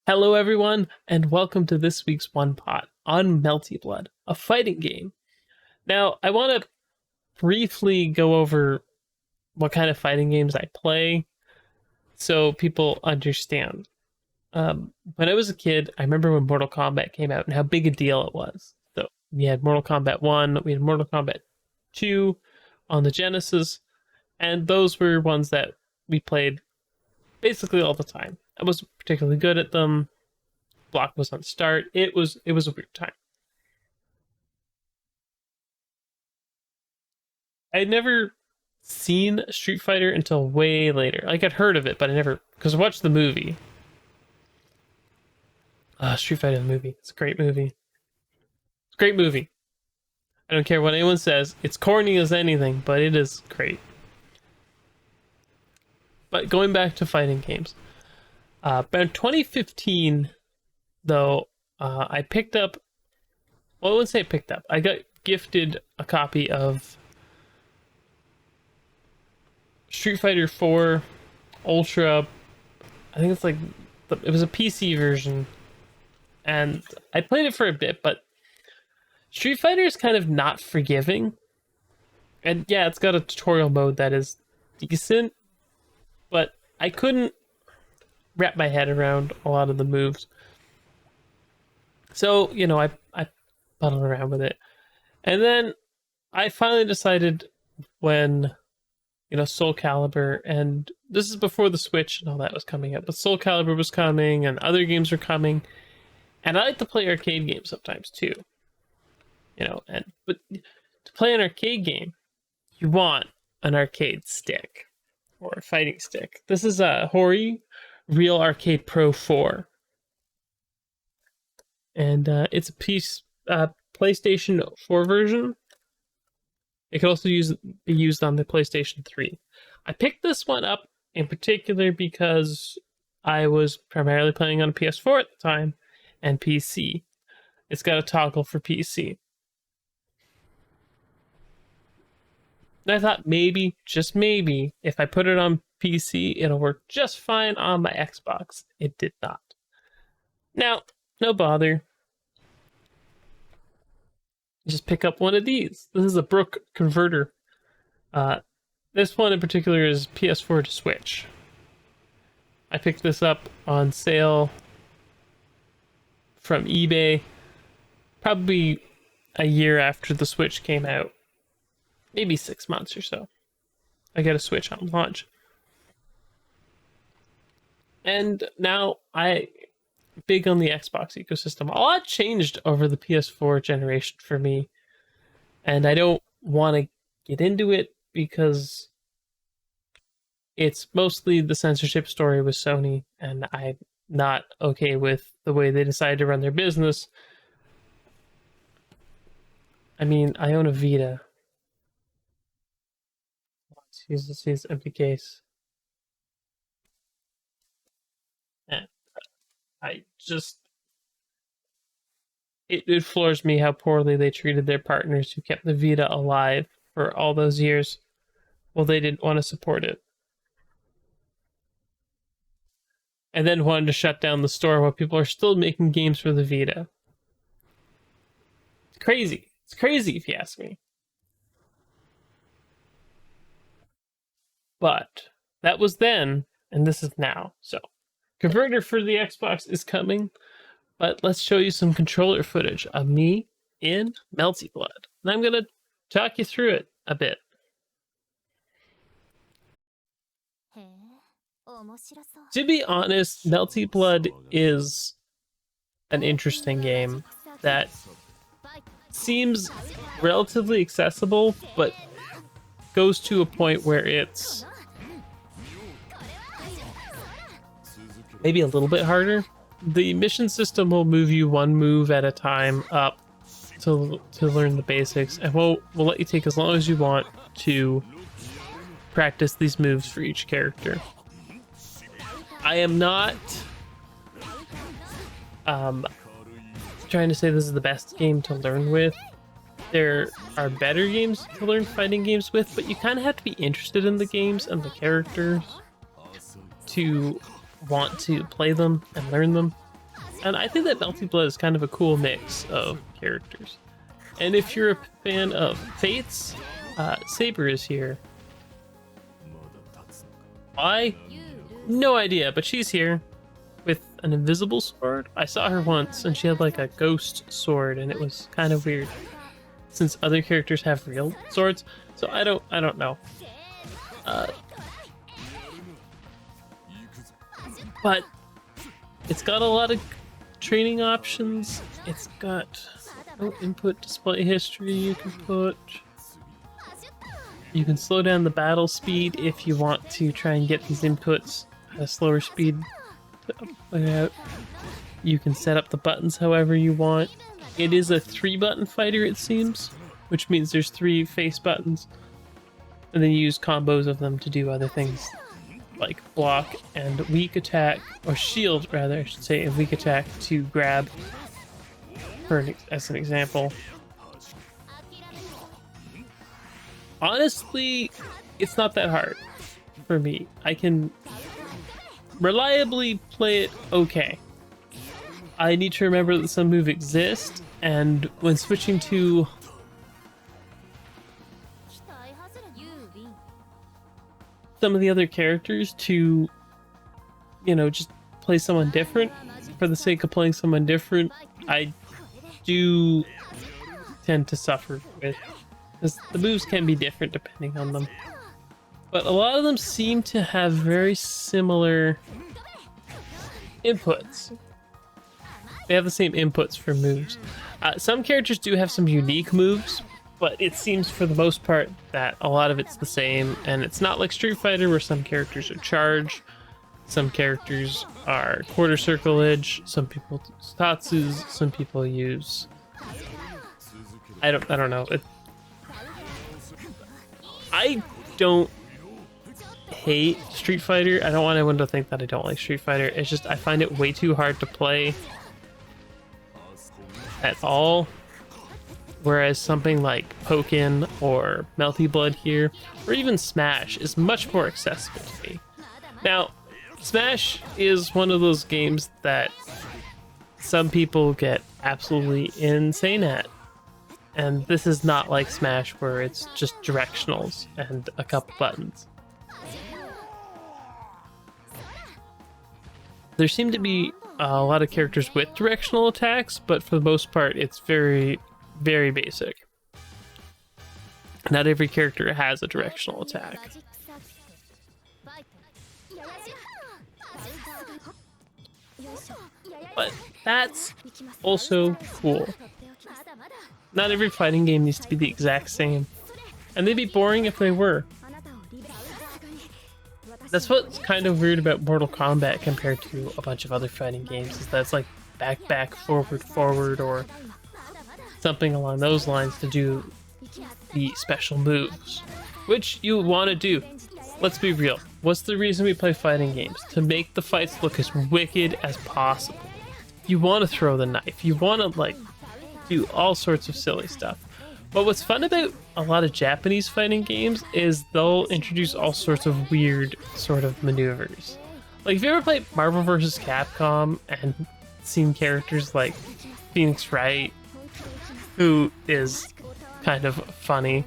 Hello, everyone, and welcome to this week's One Pot on Melty Blood, a fighting game. Now, I want to briefly go over what kind of fighting games I play so people understand. When I was a kid, I remember when Mortal Kombat came out and how big a deal it was. So, we had Mortal Kombat 1, we had Mortal Kombat 2 on the Genesis, and those were ones that we played basically all the time. I wasn't particularly good at them. Block was on start. It was a weird time. I had never seen Street Fighter until way later. Like I'd heard of it, but I never because I watched the movie. Street Fighter the movie. It's a great movie. It's a great movie. I don't care what anyone says. It's corny as anything, but it is great. But going back to fighting games, about 2015, though, I picked up. Well, I wouldn't say I picked up. I got gifted a copy of Street Fighter 4 Ultra. I think it's like it was a PC version, and I played it for a bit. But Street Fighter is kind of not forgiving, and yeah, it's got a tutorial mode that is decent, but I couldn't wrap my head around a lot of the moves. So, I fuddled around with it. And then I finally decided when, Soul Calibur, and this is before the Switch and all that was coming out, but Soul Calibur was coming and other games were coming. And I like to play arcade games sometimes too. But to play an arcade game, you want an arcade stick or a fighting stick. This is a Hori Real Arcade Pro 4. And it's a PlayStation 4 version. It could also be used on the PlayStation 3. I picked this one up in particular because I was primarily playing on a PS4 at the time and PC. It's got a toggle for PC. And I thought maybe, just maybe, if I put it on PC, it'll work just fine on my Xbox. It did not. Now, no bother. Just pick up one of these. This is a Brook converter. This one in particular is PS4 to Switch. I picked this up on sale from eBay probably a year after the Switch came out. Maybe 6 months or so. I got a Switch on launch. And now big on the Xbox ecosystem. A lot changed over the PS4 generation for me. And I don't want to get into it because it's mostly the censorship story with Sony, and I'm not okay with the way they decided to run their business. I mean, I own a Vita. Let's use this empty case. And it floors me how poorly they treated their partners who kept the Vita alive for all those years. Well, they didn't want to support it. And then wanted to shut down the store while people are still making games for the Vita. It's crazy. It's crazy if you ask me. But that was then, and this is now. So, converter for the Xbox is coming, but let's show you some controller footage of me in Melty Blood. And I'm going to talk you through it a bit. To be honest, Melty Blood is an interesting game that seems relatively accessible, but goes to a point where it's maybe a little bit harder. The mission system will move you one move at a time up to learn the basics, and we'll let you take as long as you want to practice these moves for each character. I am not trying to say this is the best game to learn with. There are better games to learn fighting games with, but you kind of have to be interested in the games and the characters to want to play them and learn them. And I think that Melty Blood is kind of a cool mix of characters. And if you're a fan of Fates, Saber is here. Why? No idea, but she's here with an invisible sword. I saw her once and she had like a ghost sword and it was kind of weird since other characters have real swords. So I don't know. But it's got a lot of training options. It's got no input display history you can put. You can slow down the battle speed if you want to try and get these inputs at a slower speed to play out. You can set up the buttons however you want. It is a 3-button fighter, it seems, which means there's 3 face buttons, and then you use combos of them to do other things like block and weak attack, or shield rather, I should say, and weak attack to grab, as an example. Honestly, it's not that hard for me. I can reliably play it okay. I need to remember that some moves exist, and when switching to some of the other characters to, you know, just play someone different for the sake of playing someone different, I do tend to suffer with, because the moves can be different depending on them. But a lot of them seem to have very similar inputs. They have the same inputs for moves. Some characters do have some unique moves, but it seems for the most part that a lot of it's the same, and it's not like Street Fighter where some characters are charge, some characters are quarter circle edge, some people use tatsus, some people use, I don't know. I don't hate Street Fighter. I don't want anyone to think that I don't like Street Fighter. It's just I find it way too hard to play at all. Whereas something like Pokken or Melty Blood here, or even Smash, is much more accessible to me. Now, Smash is one of those games that some people get absolutely insane at. And this is not like Smash where it's just directionals and a couple buttons. There seem to be a lot of characters with directional attacks, but for the most part it's very, very basic. Not every character has a directional attack. But that's also cool. Not every fighting game needs to be the exact same, and they'd be boring if they were. That's what's kind of weird about Mortal Kombat compared to a bunch of other fighting games, is that it's like back, forward, or something along those lines to do the special moves, which you want to do. Let's be real. What's the reason we play fighting games? To make the fights look as wicked as possible. You want to throw the knife. You want to like do all sorts of silly stuff. But what's fun about a lot of Japanese fighting games is they'll introduce all sorts of weird sort of maneuvers. Like, if you ever played Marvel vs. Capcom and seen characters like Phoenix Wright, who is kind of funny,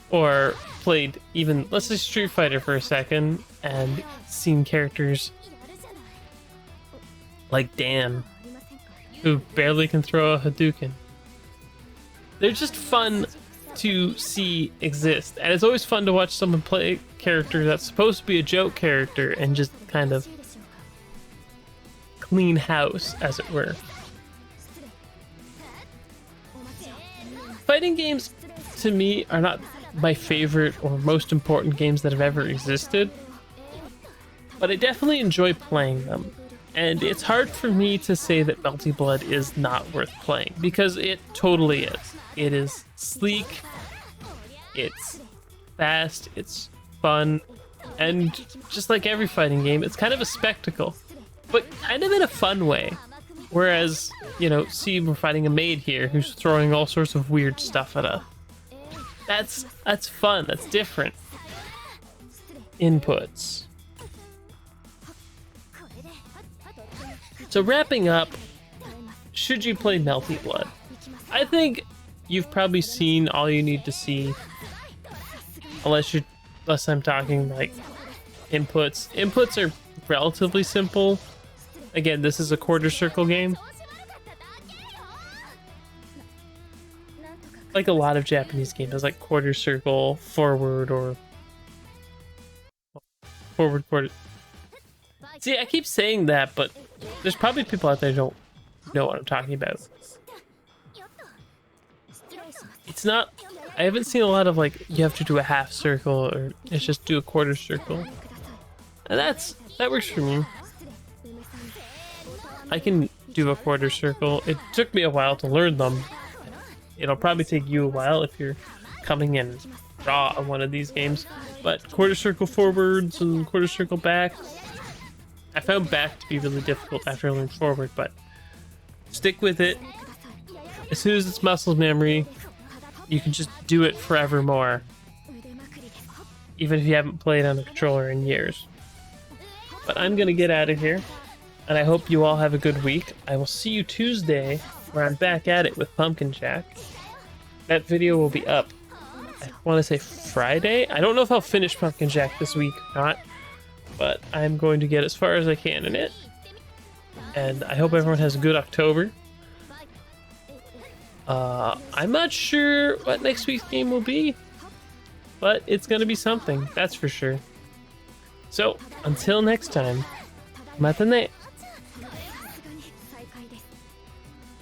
or played even, let's say, Street Fighter for a second and seen characters like Dan, who barely can throw a Hadouken. They're just fun to see exist, and it's always fun to watch someone play a character that's supposed to be a joke character and just kind of clean house, as it were. Fighting games, to me, are not my favorite or most important games that have ever existed, but I definitely enjoy playing them. And it's hard for me to say that Melty Blood is not worth playing, because it totally is. It is sleek, it's fast, it's fun, and just like every fighting game, it's kind of a spectacle, but kind of in a fun way. Whereas, you know, see, we're fighting a maid here who's throwing all sorts of weird stuff at us. That's fun, that's different. Inputs. So wrapping up, should you play Melty Blood? I think you've probably seen all you need to see, unless I'm talking like inputs. Inputs are relatively simple. Again, this is a quarter circle game. Like a lot of Japanese games, like quarter circle, forward, or forward quarter. See, I keep saying that, but there's probably people out there who don't know what I'm talking about. It's not, I haven't seen a lot of like, you have to do a half circle, or it's just do a quarter circle. And that works for me. I can do a quarter circle. It took me a while to learn them. It'll probably take you a while if you're coming in raw on one of these games. But quarter circle forwards and quarter circle back. I found back to be really difficult after I learned forward, but stick with it. As soon as it's muscle memory, you can just do it forevermore. Even if you haven't played on a controller in years. But I'm gonna get out of here, and I hope you all have a good week. I will see you Tuesday, where I'm back at it with Pumpkin Jack. That video will be up, I want to say Friday? I don't know if I'll finish Pumpkin Jack this week or not, but I'm going to get as far as I can in it. And I hope everyone has a good October. I'm not sure what next week's game will be, but it's going to be something, that's for sure. So, until next time, mata ne!